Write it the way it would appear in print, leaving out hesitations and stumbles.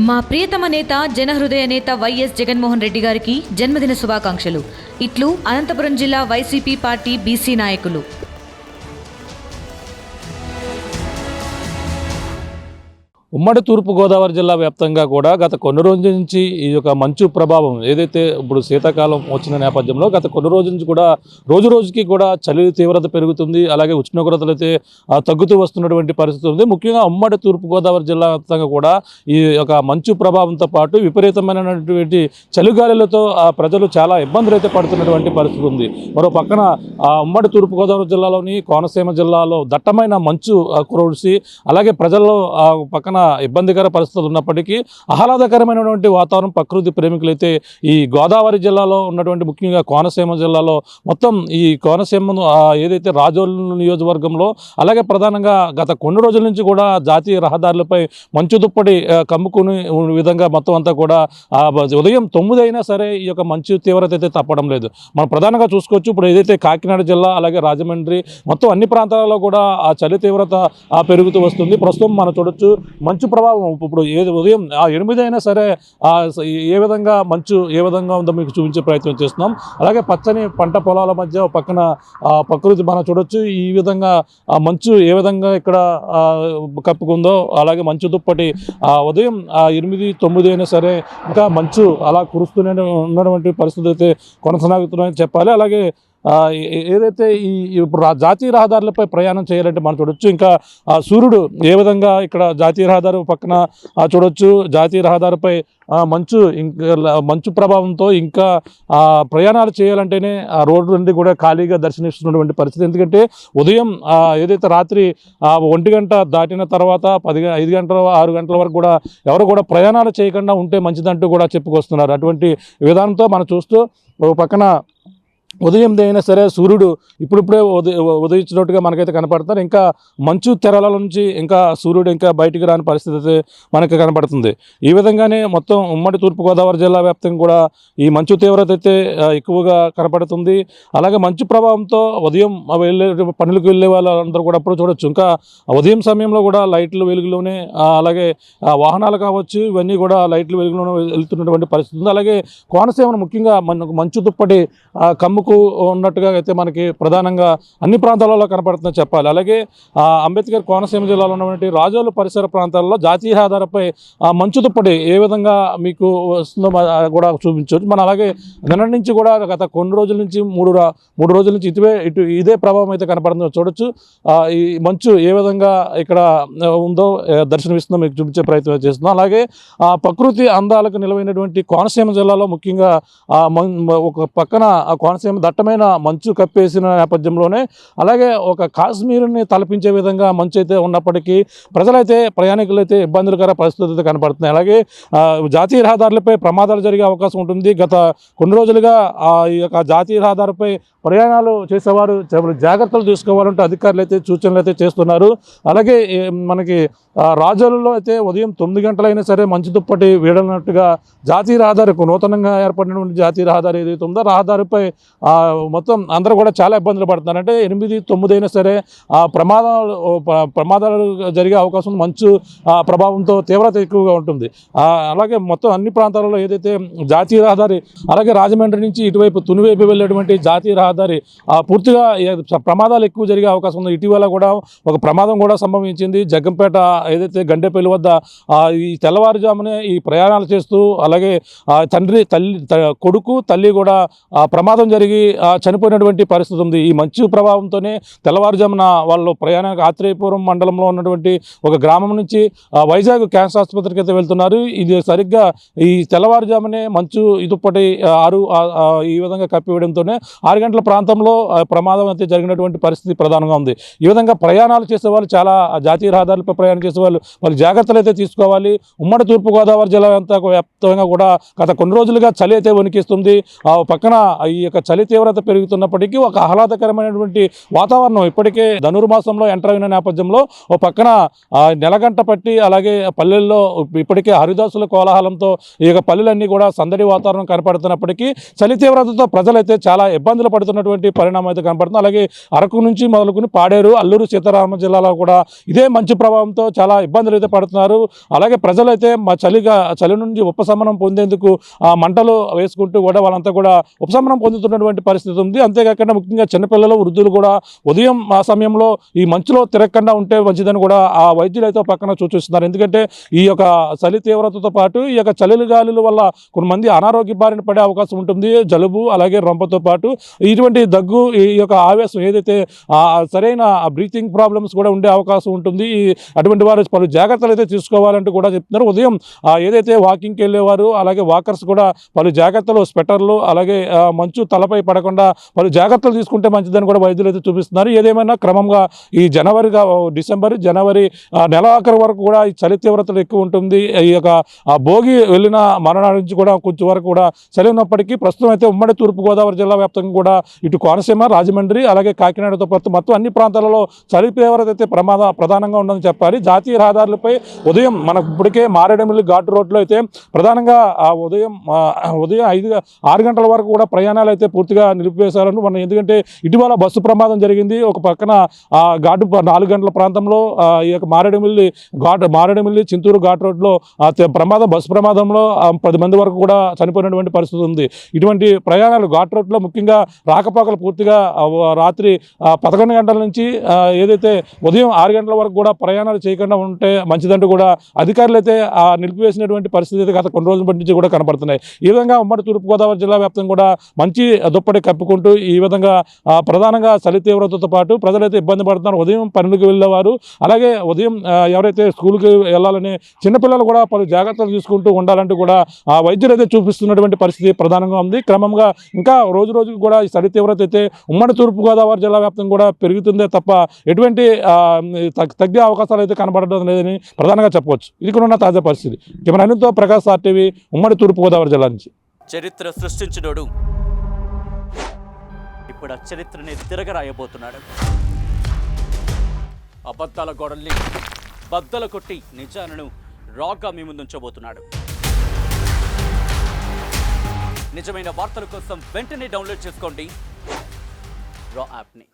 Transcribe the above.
మా ప్రియతమ నేత జనహృదయ నేత వైఎస్ జగన్మోహన్ రెడ్డి గారికి జన్మదిన శుభాకాంక్షలు. ఇట్లు అనంతపురం జిల్లా వైసీపీ పార్టీ బీసీ నాయకులు. ఉమ్మడి తూర్పుగోదావరి జిల్లా వ్యాప్తంగా కూడా గత కొన్ని రోజుల నుంచి ఈ యొక్క మంచు ప్రభావం ఏదైతే ఇప్పుడు శీతాకాలం వచ్చిన నేపథ్యంలో గత కొన్ని రోజుల నుంచి కూడా రోజు రోజుకి కూడా చలి తీవ్రత పెరుగుతుంది. అలాగే ఉష్ణోగ్రతలు అయితే తగ్గుతూ వస్తున్నటువంటి పరిస్థితి ఉంది. ముఖ్యంగా ఉమ్మడి తూర్పుగోదావరి జిల్లా వ్యాప్తంగా కూడా ఈ యొక్క మంచు ప్రభావంతో పాటు విపరీతమైనటువంటి చలిగాలులతో ప్రజలు చాలా ఇబ్బందులు అయితే పడుతున్నటువంటి పరిస్థితి ఉంది. మరో పక్కన ఉమ్మడి తూర్పుగోదావరి జిల్లాలోని కోనసీమ జిల్లాలో దట్టమైన మంచు కురిసి అలాగే ప్రజల్లో పక్కన ఇబ్బందికర పరిస్థితులు ఉన్నప్పటికీ ఆహ్లాదకరమైనటువంటి వాతావరణం ప్రకృతి ప్రేమికులైతే ఈ గోదావరి జిల్లాలో ఉన్నటువంటి ముఖ్యంగా కోనసీమ జిల్లాలో మొత్తం ఈ కోనసీమ ఏదైతే రాజోలు నియోజకవర్గంలో అలాగే ప్రధానంగా గత కొన్ని రోజుల నుంచి కూడా జాతీయ రహదారులపై మంచు దుప్పటి కమ్ముకునే విధంగా మొత్తం అంతా కూడా ఉదయం 9 అయినా సరే ఈ యొక్క మంచు తీవ్రత అయితే తప్పడం లేదు. మనం ప్రధానంగా చూసుకోవచ్చు. ఇప్పుడు ఏదైతే కాకినాడ జిల్లా అలాగే రాజమండ్రి మొత్తం అన్ని ప్రాంతాలలో కూడా ఆ చలి తీవ్రత పెరుగుతూ వస్తుంది. ప్రస్తుతం మనం చూడొచ్చు మంచు ప్రభావం ఇప్పుడు ఉదయం 8 అయినా సరే ఏ విధంగా మంచు ఏ విధంగా ఉందో మీకు చూపించే ప్రయత్నం చేస్తున్నాం. అలాగే పచ్చని పంట పొలాల మధ్య పక్కన ప్రకృతి మనం చూడొచ్చు. ఈ విధంగా మంచు ఏ విధంగా ఇక్కడ కప్పుకుందో అలాగే మంచు దుప్పటి ఉదయం 8, 9 అయినా సరే ఇంకా మంచు అలా కురుస్తూనే ఉన్నటువంటి పరిస్థితి అయితే కొనసాగుతున్నాయని చెప్పాలి. అలాగే ఏదైతే ఇప్పుడు జాతీయ రహదారులపై ప్రయాణం చేయాలంటే మనం చూడొచ్చు. ఇంకా సూర్యుడు ఏ విధంగా ఇక్కడ జాతీయ రహదారి పక్కన చూడొచ్చు. జాతీయ రహదారిపై మంచు ప్రభావంతో ఇంకా ప్రయాణాలు చేయాలంటేనే ఆ రోడ్డు నుండి కూడా ఖాళీగా దర్శనమిస్తున్నటువంటి పరిస్థితి. ఎందుకంటే ఉదయం ఏదైతే రాత్రి 1 గంట దాటిన తర్వాత 5 గంటల 6 గంటల వరకు కూడా ఎవరు కూడా ప్రయాణాలు చేయకుండా ఉంటే మంచిదంటూ కూడా చెప్పుకొస్తున్నారు. అటువంటి విధానంతో మనం చూస్తూ పక్కన ఉదయం అయినా సరే సూర్యుడు ఇప్పుడిప్పుడే ఉదయించినట్టుగా మనకైతే కనపడుతున్నారు. ఇంకా మంచు తెరల నుంచి ఇంకా సూర్యుడు ఇంకా బయటికి రాని పరిస్థితి అయితే మనకి కనపడుతుంది. ఈ విధంగానే మొత్తం ఉమ్మడి తూర్పుగోదావరి జిల్లా వ్యాప్తంగా కూడా ఈ మంచు తీవ్రత అయితే ఎక్కువగా కనపడుతుంది. అలాగే మంచు ప్రభావంతో ఉదయం పనులకు వెళ్ళే వాళ్ళందరూ కూడా అప్పుడు చూడొచ్చు. ఇంకా ఉదయం సమయంలో కూడా లైట్లు వెలుగులోనే అలాగే వాహనాలు కావచ్చు ఇవన్నీ కూడా లైట్లు వెలుగులోనే వెళ్తున్నటువంటి పరిస్థితి ఉంది. అలాగే కోనసీమను ముఖ్యంగా మంచు దుప్పటి కమ్ముకు ఉన్నట్టుగా అయితే మనకి ప్రధానంగా అన్ని ప్రాంతాలలో కనపడుతుందని చెప్పాలి. అలాగే అంబేద్కర్ కోనసీమ జిల్లాలో ఉన్నటువంటి రాజోలు పరిసర ప్రాంతాల్లో జాతీయ రహదారిపై మంచు దుప్పటి ఏ విధంగా మీకు వస్తుందో కూడా చూపించవచ్చు. మన అలాగే నిన్న నుంచి కూడా గత కొన్ని రోజుల నుంచి మూడు రోజుల నుంచి ఇదే ప్రభావం అయితే కనపడుతుందో చూడొచ్చు. ఈ మంచు ఏ విధంగా ఇక్కడ ఉందో దర్శనమిస్తుందో మీకు చూపించే ప్రయత్నం చేస్తున్నాం. అలాగే ప్రకృతి అందాలకు నిలవైనటువంటి కోనసీమ జిల్లాలో ముఖ్యంగా ఒక పక్కన కోనసీమ దట్టమైన మంచు కప్పేసిన నేపథ్యంలోనే అలాగే ఒక కాశ్మీర్ని తలపించే విధంగా మంచు అయితే ఉన్నప్పటికీ ప్రజలైతే ప్రయాణికులైతే ఇబ్బందులకర పరిస్థితులు అయితే కనపడుతున్నాయి. అలాగే జాతీయ రహదారులపై ప్రమాదాలు జరిగే అవకాశం ఉంటుంది. గత కొన్ని రోజులుగా ఈ యొక్క జాతీయ రహదారిపై ప్రయాణాలు చేసేవారు జాగ్రత్తలు తీసుకోవాలంటే అధికారులు అయితే సూచనలు అయితే చేస్తున్నారు. అలాగే మనకి రాజోలులో అయితే ఉదయం 9 గంటలైనా సరే మంచు దుప్పటి వీడనట్టుగా జాతీయ రహదారికి నూతనంగా ఏర్పడినటువంటి జాతీయ రహదారి ఏదైతే ఉందో రహదారిపై మొత్తం అందరూ కూడా చాలా ఇబ్బందులు పడుతున్నారు. అంటే 8, 9 అయినా సరే ప్రమాదాలు జరిగే అవకాశం మంచు ప్రభావంతో తీవ్రత ఎక్కువగా ఉంటుంది. అలాగే మొత్తం అన్ని ప్రాంతాలలో ఏదైతే జాతీయ రహదారి అలాగే రాజమండ్రి నుంచి ఇటువైపు తునివైపు వెళ్ళేటువంటి జాతీయ రహదారి పూర్తిగా ప్రమాదాలు ఎక్కువ జరిగే అవకాశం ఉంది. ఇటీవల కూడా ఒక ప్రమాదం కూడా సంభవించింది. జగ్గంపేట ఏదైతే గండేపల్లి వద్ద ఈ తెల్లవారుజామునే ఈ ప్రయాణాలు చేస్తూ అలాగే కొడుకు తల్లి కూడా ప్రమాదం జరిగి చనిపోయినటువంటి పరిస్థితి ఉంది. ఈ మంచు ప్రభావంతోనే తెల్లవారుజామున వాళ్ళు ప్రయాణానికి ఆత్రేయపురం మండలంలో ఉన్నటువంటి ఒక గ్రామం నుంచి వైజాగ్ క్యాన్సర్ ఆసుపత్రికి అయితే వెళ్తున్నారు. ఇది సరిగ్గా ఈ తెల్లవారుజామునే మంచు దుప్పటి ఈ విధంగా కప్పివేయడంతోనే 6 గంటల ప్రాంతంలో ప్రమాదం అయితే జరిగినటువంటి పరిస్థితి ప్రధానంగా ఉంది. ఈ విధంగా ప్రయాణాలు చేసేవాళ్ళు చాలా జాతీయ రహదారులపై ప్రయాణం చేసేవాళ్ళు జాగ్రత్తలు అయితే తీసుకోవాలి. ఉమ్మడి తూర్పుగోదావరి జిల్లా అంతా వ్యాప్తంగా కూడా గత కొన్ని రోజులుగా చలి అయితే వణికిస్తుంది. పక్కన ఈ యొక్క చలి తీవ్రత పెరుగుతున్నప్పటికీ ఒక ఆహ్లాదకరమైనటువంటి వాతావరణం ఇప్పటికే ధనుర్మాసంలో ఎంటర్ అయిన నేపథ్యంలో ఓ పక్కన నెలగంట పట్టి అలాగే పల్లెల్లో ఇప్పటికే హరిదాసుల కోలాహలంతో ఈ యొక్క పల్లెలన్నీ కూడా సందడి వాతావరణం కనపడుతున్నప్పటికీ చలి తీవ్రతతో ప్రజలైతే చాలా ఇబ్బందులు పడుతున్నటువంటి పరిణామం అయితే కనపడుతుంది. అలాగే అరకు నుంచి మొదలుకొని పాడేరు అల్లూరు సీతారామ జిల్లాలో కూడా ఇదే మంచు ప్రభావంతో చాలా చాలా ఇబ్బందులు అయితే పడుతున్నారు. అలాగే ప్రజలైతే చలి నుండి ఉపశమనం పొందేందుకు మంటలు వేసుకుంటూ కూడా వాళ్ళంతా కూడా ఉపశమనం పొందుతున్నటువంటి పరిస్థితి ఉంది. అంతేకాకుండా ముఖ్యంగా చిన్నపిల్లలు, వృద్ధులు కూడా ఉదయం ఆ సమయంలో ఈ మంచులో తిరగకుండా ఉంటే మంచిదని కూడా ఆ వైద్యులు అయితే పక్కన సూచిస్తున్నారు. ఎందుకంటే ఈ యొక్క చలి తీవ్రతతో పాటు ఈ యొక్క చలి గాలుల వల్ల కొంతమంది అనారోగ్య బారిన పడే అవకాశం ఉంటుంది. జలుబు అలాగే రొంపతో పాటు ఇటువంటి దగ్గు, ఈ యొక్క ఆవేశం ఏదైతే సరైన బ్రీతింగ్ ప్రాబ్లమ్స్ కూడా ఉండే అవకాశం ఉంటుంది. అటువంటి వారు పలు జాగ్రత్తలు అయితే తీసుకోవాలంటూ కూడా చెప్తున్నారు. ఉదయం ఏదైతే వాకింగ్కి వెళ్ళేవారు అలాగే వాకర్స్ కూడా పలు జాగ్రత్తలు, స్వెటర్లు అలాగే మంచు తలపై పడకుండా పలు జాగ్రత్తలు తీసుకుంటే మంచిదని కూడా వైద్యులు అయితే చూపిస్తున్నారు. ఏదేమైనా క్రమంగా ఈ డిసెంబర్, జనవరి నెలాఖరు వరకు కూడా ఈ చలి తీవ్రతలు ఎక్కువ ఉంటుంది. ఈ యొక్క భోగి వెళ్ళిన మరణాల నుంచి కూడా కొంచెం వరకు కూడా చలి ఉన్నప్పటికీ ప్రస్తుతం అయితే ఉమ్మడి తూర్పుగోదావరి జిల్లా వ్యాప్తంగా కూడా ఇటు కోనసీమ, రాజమండ్రి అలాగే కాకినాడతో పాటు మొత్తం అన్ని ప్రాంతాలలో చలి తీవ్రత అయితే ప్రధానంగా ఉందని చెప్పాలి. జాతీయ రహదారులపై ఉదయం మనకు ఇప్పటికే మారేడుమిల్లి ఘాటు రోడ్లో అయితే ప్రధానంగా ఉదయం 6 గంటల వరకు కూడా ప్రయాణాలు అయితే పూర్తిగా నిలిపివేశారని మనం. ఎందుకంటే ఇటీవల బస్సు ప్రమాదం జరిగింది. ఒక పక్కన ఘాటు 4 గంటల ప్రాంతంలో ఈ యొక్క మారేడుమిల్లి చింతూరు ఘాట్ రోడ్లో బస్సు ప్రమాదంలో 10 మంది వరకు కూడా చనిపోయినటువంటి పరిస్థితి ఉంది. ఇటువంటి ప్రయాణాలు ఘాట్ రోడ్లో ముఖ్యంగా రాకపోకలు పూర్తిగా రాత్రి 11 గంటల నుంచి ఏదైతే ఉదయం 6 గంటల వరకు కూడా ప్రయాణాలు చేయకుండా ఉంటే మంచిదంటూ కూడా అధికారులు అయితే నిలిపివేసినటువంటి పరిస్థితి అయితే గత కొన్ని రోజుల నుంచి కూడా కనబడుతున్నాయి. ఈ విధంగా ఉమ్మడి తూర్పుగోదావరి జిల్లా వ్యాప్తంగా కూడా మంచి దుప్పటి కప్పుకుంటూ ఈ విధంగా ప్రధానంగా చలి తీవ్రతతో పాటు ప్రజలైతే ఇబ్బంది పడుతున్నారు. ఉదయం పనులకు వెళ్ళేవారు అలాగే ఉదయం ఎవరైతే స్కూల్కి వెళ్ళాలని చిన్నపిల్లలు కూడా పలు జాగ్రత్తలు తీసుకుంటూ ఉండాలంటూ కూడా వైద్యులు అయితే చూపిస్తున్నటువంటి పరిస్థితి ప్రధానంగా ఉంది. క్రమంగా ఇంకా రోజు రోజుకు కూడా ఈ చలి తీవ్రత అయితే ఉమ్మడి తూర్పుగోదావరి జిల్లా వ్యాప్తంగా కూడా పెరుగుతుందే తప్ప ఎటువంటి తగ్గే అవకాశాలు అయితే కనబడడం లేదని ప్రధానంగా చెప్పవచ్చు. ఇది కూడా ఉన్న తాజా పరిస్థితి. కెమెరాతో ప్రకాష్ RTV, ఉమ్మడి తూర్పుగోదావరి జిల్లా నుంచి. చరిత్ర సృష్టించినోడు ఇప్పుడు ఆ చరిత్రని తిరగరాయబోతున్నాడు. అబద్ధాల గోడల్ని బద్దలు కొట్టి నిజాలను రాగా మీ ముందుంచబోతున్నాడు. నిజమైన వార్తల కోసం వెంటనే డౌన్లోడ్ చేసుకోండి రా యాప్ని.